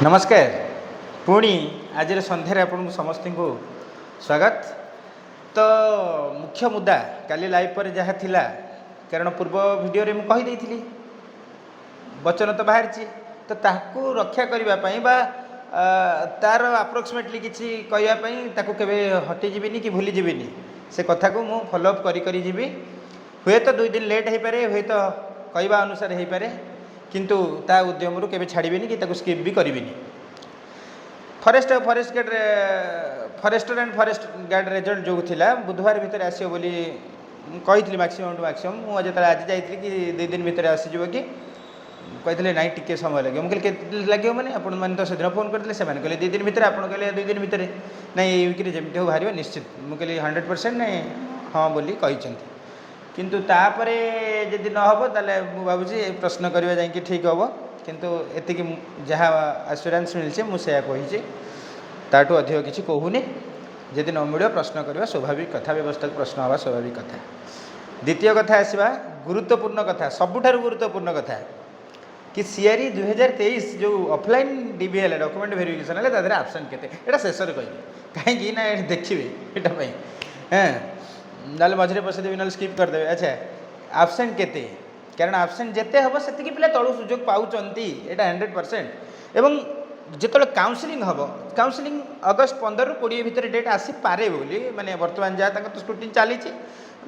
नमस्कार पुणी आज सन्धार आपन समस्त को स्वागत। तो मुख्य मुद्दा काली लाइव पर जहाँ थिला कारण पूर्व वीडियो रे मुझे कहीदे वचन तो बाहर तो ताकू रक्षा करने तार अप्रोक्सीमेटली किसी कहवाई केवे हटिजी कि भूली जीविनी से कथा को मुझे फॉलोअप करी जीवी हुए तो 2 दिन लेट हो पारे हुए तो कहवा अनुसार हो पारे किंतु ता उद्यम रू केवे छाड़बेनी कि स्किप भी करी फॉरेस्ट गार्ड रिजल्ट जो थिला बुधवार भितर आसो बोली कही मैक्सिमम टू मैक्सिमम मुझे आज जाइए कि 2 दिन भितर आसीज कि कहते ना टिके समय लगे मुझे कहते लगे मैंने आपने तो सेदिन फोन करते से कहले 2 दिन भितर आप कहले 2 दिन भितर ना ये वीक्रे जमी हो बाहर निश्चित मुझे 100% नहीं हाँ बोली कही किंतु तापरे जदि न हो ताले मु भाबुची प्रश्न करबा जाय कि ठीक होबो किंतु एतिकी जहाँ एश्योरेंस मिलছে मु सेया कहिछि ताटू अधिक किछि कहूनी जदि न मिलो प्रश्न करबा स्वाभाविक कथा व्यवस्था प्रश्न हवा स्वाभाविक कथा। द्वितीय कथा आसीबा गुरुत्वपूर्ण कथा सबुठारु गुरुत्वपूर्ण कथा कि सीआरई 2023 जो ऑफलाइन डीबीएल डॉक्यूमेंट वेरिफिकेशन है तादरे ऑप्शन केते एटा शेषर कहबे काहे ना देखिबे एटा पई हैं ना मझे पशेदेवी ना स्किप करदे। अच्छा आबसेंट केते कारण आबसेंट जिते हम से पिला तलू सुजोग पाँच यहाँ 100% एवं जिते काउनसिलिंग हम काउनसिलिंग अगस्त 15 ରୁ 20 भितर डेट आसीपे बोली माने वर्तमान जहाँ तक तो स्क्रूटिनी चली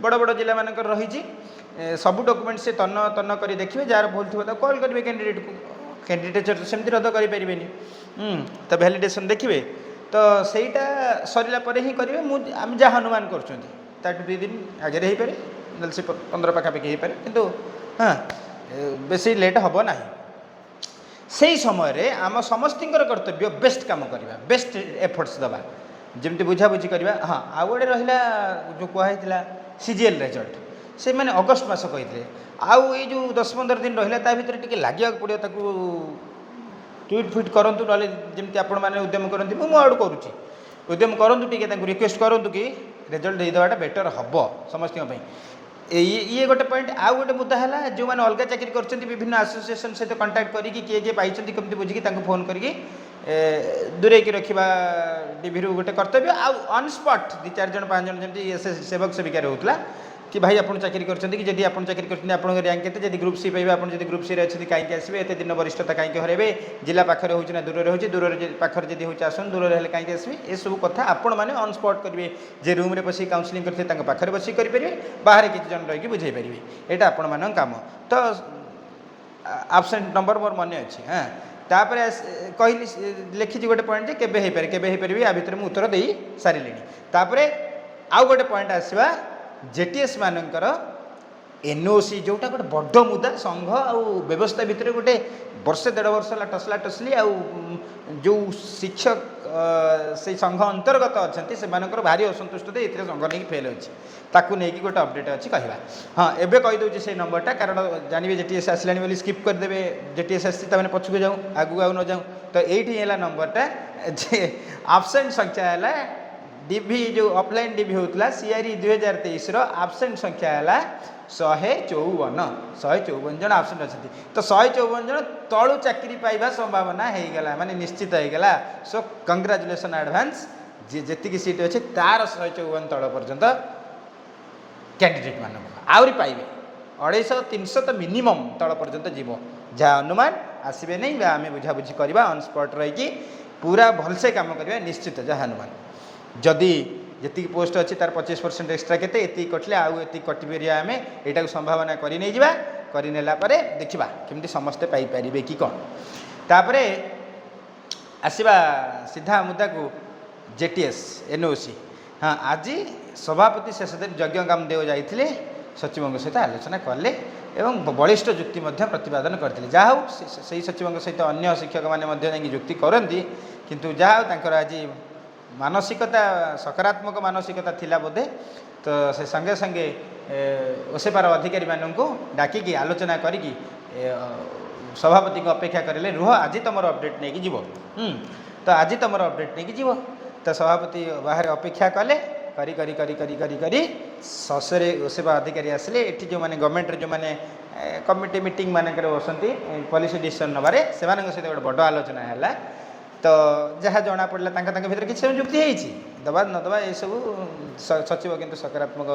बड़ बड़ जिला मानक रही सबू डॉक्यूमेंट से तन्न तन्न कर देखिए जार भूल थी कॉल करेंगे कैंडिडेट को कैंडिडेट सेमती रद्द करें तो वैलिडेशन देखिए तो सहीटा सरला ही करेंगे मुझे जहाँ अनुमान कर 2 दिन आगे हो पारे ना से 15 पाखापाखि हो पारे किंतु हाँ बेसी लेट हम ना से समय आम समस्त कर्तव्य बेस्ट काम करवा बेस्ट एफर्ट्स दबा जमी बुझाबुझी करवा। हाँ आउ गोटे रहा जो कहला सीजीएल रिजल्ट से मैंने अगस्त मास कही आउ ये जो 10-15 दिन रहा भर टे लगे पड़ो ताकू ट्वीट फिट करूँ ना जमी आपण मैंने उद्यम करती मुझे आड़ करुँची उद्यम करूँ टे रिक्वेस्ट करूँ कि रिजल्ट देदेटा बेटर हम समस्त ये गोटे पॉइंट आउ गोटे मुद्दा है जो मैंने अलग चाकरी कर विभिन्न एसोसिएशन सहित कंटाक्ट करी किए किए पाई कमी बुझी फोन करके दूरे की रखा डीवी गोटे कर्तव्य आउ ऑन स्पॉट 2-4 जन 5 जन जमी सेवक सेविकार होता कि भाई आप चाकरी कर जदि आप चाकरी कर रैंक के ग्रुप सी पाइबे आप ग्रुप सी अच्छे कहीं आसवे एत दिन वरिष्ठता कहीं हरबे जिला पाखे हो दूर हो दूर पाखे जब हो आसन दूर हेल्ले कहीं आसवे ये सब कथा आपण मैंने ऑन स्पॉट करेंगे जे रूम में बस काउनसिलिंग करते पाखे बस करेंगे बाहर किसी जन रही बुझे पारे यहाँ आपण मान काम तो आबसेंट नंबर मोर मन अच्छी। हाँ तापर कहली लिखी गोटे पॉइंट केबे हो पारे आ भितर मुझे उत्तर दे सारे तापर आउ गोटे पॉइंट आसवा जेटीएस मानकर एनओसी जोटा गोटे बड़ मुद्दा संघ आउ व्यवस्था भितर गोटे वर्षे 1.5 वर्ष है टसला टसली आउ जो शिक्षक से संघ अंतर्गत अच्छा से भारी असंतुष्ट थे ये संघ नहीं फेल अच्छी ताकू नहीं गोटे अपडेट अच्छी कहवा। हाँ एवं कहीदे से नंबरटा कारण जानवे जेटीएस आसला बोली स्किप करदे जेटीएस आसी पछक जाऊँ आगू आउ न जाऊँ तो ये नंबरटा जे आबसेंट संख्या है डीवी जो ऑफलाइन डीवी होता सीआरई 2023 आबसेंट संख्या है 154 जन आबसेंट अच्छे तो 154 जन तलू चाकरी पाइबा संभावना होगा माने निश्चित होगा। सो कंग्राचुलेसन एडवांस जी सीट अच्छे तार 154 तल पर्यंत कैंडिडेट मान आहरी पाइबे 250-300 तो मिनिमम तल पर्यंत जीव जहाँ अनुमान आसबे नहीं आम बुझाबुझी करवा ऑन स्पॉट रही पूरा भलसे काम करवा निश्चित जहाँ अनुमान जदि जी पोस्ट अच्छी तार 25% एक्सट्रा केते एति कटले आउ एति कटिबेरी आमे एटा को संभावना करि नै जिबा करि नेला परे देखिबा केमती समस्ते पाई परिबे कि कोन तापरे आसीबा सीधा मुद्दा को जेटीएस एनओसी। हाँ आज सभापति शेषदेव यज्ञ कामदेव जाइथिले सचिवों सहित आलोचना कले एवं बलिष्ठ जुक्ति प्रतिपादन करते जहाँ से सचिवों सहित अन्य शिक्षक मैंने जुक्ति करती किंतु जहाँ आज मानसिकता सकारात्मक मानसिकता थिला बोधे तो से संगे संगे ओसेपार अधिकारी मानू डाकिकी आलोचना करी सभापति को अपेक्षा करें रुह आज तुम अपडेट नहीं जीव तो आज तुम अपडेट नहीं जीव तो सभापति बाहर अपेक्षा कले करी करी करी करी करी करी ଶଶରେ ସେବା ଅଧିकारी ଆସିଲେ ଏଠି ଯେଉଁମାନେ ଗଭର୍ଣ୍ଣମେଣ୍ଟରେ ଯେଉଁମାନେ କମିଟି ମିଟିଂ ମାନଙ୍କରେ ବସନ୍ତି ପଲିସି ଡିସିସନ୍ ନେବାରେ ସେମାନଙ୍କ ସହିତ ଗୋଟେ ବଡ଼ ଆଲୋଚନା ହେଲା। ତ ଯାହା ଜଣାପଡ଼ିଲା ତାଙ୍କ ଭିତରେ କିଛି ଯୁକ୍ତି ହେଇଛି ଦେବା ନ ଦେବା ଏସବୁ ସଚିବ କିନ୍ତୁ ସକାରାତ୍ମକ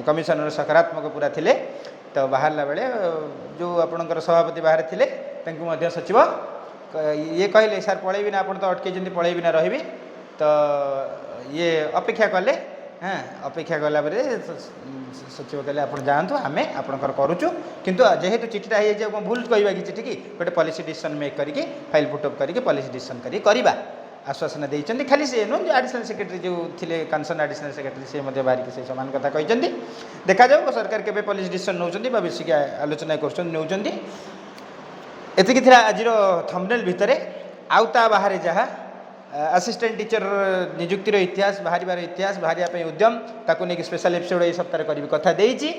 କମିଶନର ସକାରାତ୍ମକ ପୁରା ଥିଲେ। ତ ବାହାରିଲା ବେଳେ ଯେଉଁ ଆପଣଙ୍କର ସଭାପତି ବାହାରେ ଥିଲେ ତାଙ୍କୁ ମଧ୍ୟ ସଚିବ ଇଏ କହିଲେ ସାର୍ ପଳେଇବି ନା ଆପଣ ତ ଅଟକେଇଛନ୍ତି ପଳେଇବି ନା ରହିବି। ତ ଇଏ ଅପେକ୍ଷା କଲେ। ହଁ ଅପେକ୍ଷା କଲା ପରେ ସଚିବ କହିଲେ ଆପଣ ଯାଆନ୍ତୁ ଆମେ ଆପଣଙ୍କର କରୁଛୁ କିନ୍ତୁ ଯେହେତୁ ଚିଠିଟା ହେଇଯାଇଛି କ'ଣ ଭୁଲ କହିବା କି ଚିଠିକି ଗୋଟେ ପଲିସି ଡିସିସନ୍ ମେକ୍ କରିକି ଫାଇଲ୍ ପୁଟଅପ୍ କରିକି ପଲିସି ଡିସିସନ୍ କରିକି କରିବା ଆଶ୍ୱାସନା ଦେଇଛନ୍ତି। ଖାଲି ସେ ନୁହଁ ଆଡ଼ିସନାଲ୍ ସେକ୍ରେଟାରୀ ଯେଉଁ ଥିଲେ କନସର୍ନ ଆଡ଼ିସନାଲ୍ ସେକ୍ରେଟାରୀ ସେ ମଧ୍ୟ ବାହାରିକି ସେ ସମାନ କଥା କହିଛନ୍ତି। ଦେଖାଯାଉ ସରକାର କେବେ ପଲିସି ଡିସିସନ୍ ନେଉଛନ୍ତି ବା ବେଶିକି ଆଲୋଚନା କରୁଛନ୍ତି ନେଉଛନ୍ତି। ଏତିକି ଥିଲା ଆଜିର ଥମ୍ବନେଲ୍ ଭିତରେ। ଆଉ ତା ବାହାରେ ଯାହା ଆସିଷ୍ଟାଣ୍ଟ ଟିଚର ନିଯୁକ୍ତିର ଇତିହାସ ବାହାରିବାର ଇତିହାସ ବାହାରିବା ପାଇଁ ଉଦ୍ୟମ ତାକୁ ନେଇକି ସ୍ପେଶାଲ ଏପିସୋଡ଼ ଏଇ ସପ୍ତାହରେ କରିବି କଥା ଦେଇଛି।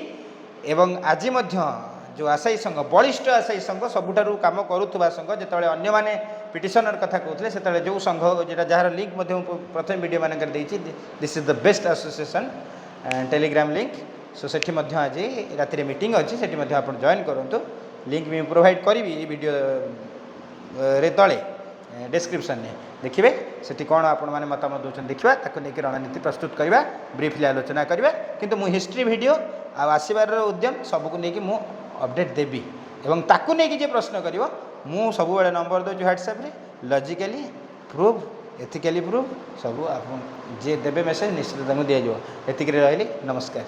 ଏବଂ ଆଜି ମଧ୍ୟ ଯେଉଁ ଆଶାୟୀ ସଂଘ ବଳିଷ୍ଠ ଆଶାୟୀ ସଂଘ ସବୁଠାରୁ କାମ କରୁଥିବା ସଂଘ ଯେତେବେଳେ ଅନ୍ୟମାନେ ପିଟିସନର କଥା କହୁଥିଲେ ସେତେବେଳେ ଯେଉଁ ସଂଘ ଯେଟା ଯାହାର ଲିଙ୍କ୍ ମଧ୍ୟ ମୁଁ ପ୍ରଥମେ ଭିଡ଼ିଓ ମାନଙ୍କରେ ଦେଇଛି this is the best association Telegram link. So ସେଠି ମଧ୍ୟ ଆଜି ରାତିରେ ମିଟିଂ ଅଛି ସେଠି ମଧ୍ୟ ଆପଣ ଜଏନ୍ କରନ୍ତୁ। ଲିଙ୍କ୍ ବି ପ୍ରୋଭାଇଡ଼ କରିବି ଏଇ ଭିଡ଼ିଓରେ ତଳେ ଡେସ୍କ୍ରିପ୍ସନ୍ରେ ଦେଖିବେ ସେଠି କ'ଣ ଆପଣମାନେ ମତାମତ ଦେଉଛନ୍ତି ଦେଖିବା ତାକୁ ନେଇକି ରଣନୀତି ପ୍ରସ୍ତୁତ କରିବା ବ୍ରିଫଲି ଆଲୋଚନା କରିବା। କିନ୍ତୁ ମୁଁ ହିଷ୍ଟ୍ରି ଭିଡ଼ିଓ ଆଉ ଆସିବାର ଉଦ୍ୟମ ସବୁକୁ ନେଇକି ମୁଁ ଅପଡ଼େଟ୍ ଦେବି ଏବଂ ତାକୁ ନେଇକି ଯିଏ ପ୍ରଶ୍ନ କରିବ ମୁଁ ସବୁବେଳେ ନମ୍ବର ଦେଉଛି ହ୍ୱାଟ୍ସଆପ୍ରେ ଲଜିକାଲି ପ୍ରୁଭ୍ ଏଥିକାଲି ପ୍ରୁଭ୍ ସବୁ ଆପଣ ଯିଏ ଦେବେ ମେସେଜ୍ ନିଶ୍ଚିତ ତାଙ୍କୁ ଦିଆଯିବ। ଏତିକିରେ ରହିଲି ନମସ୍କାର।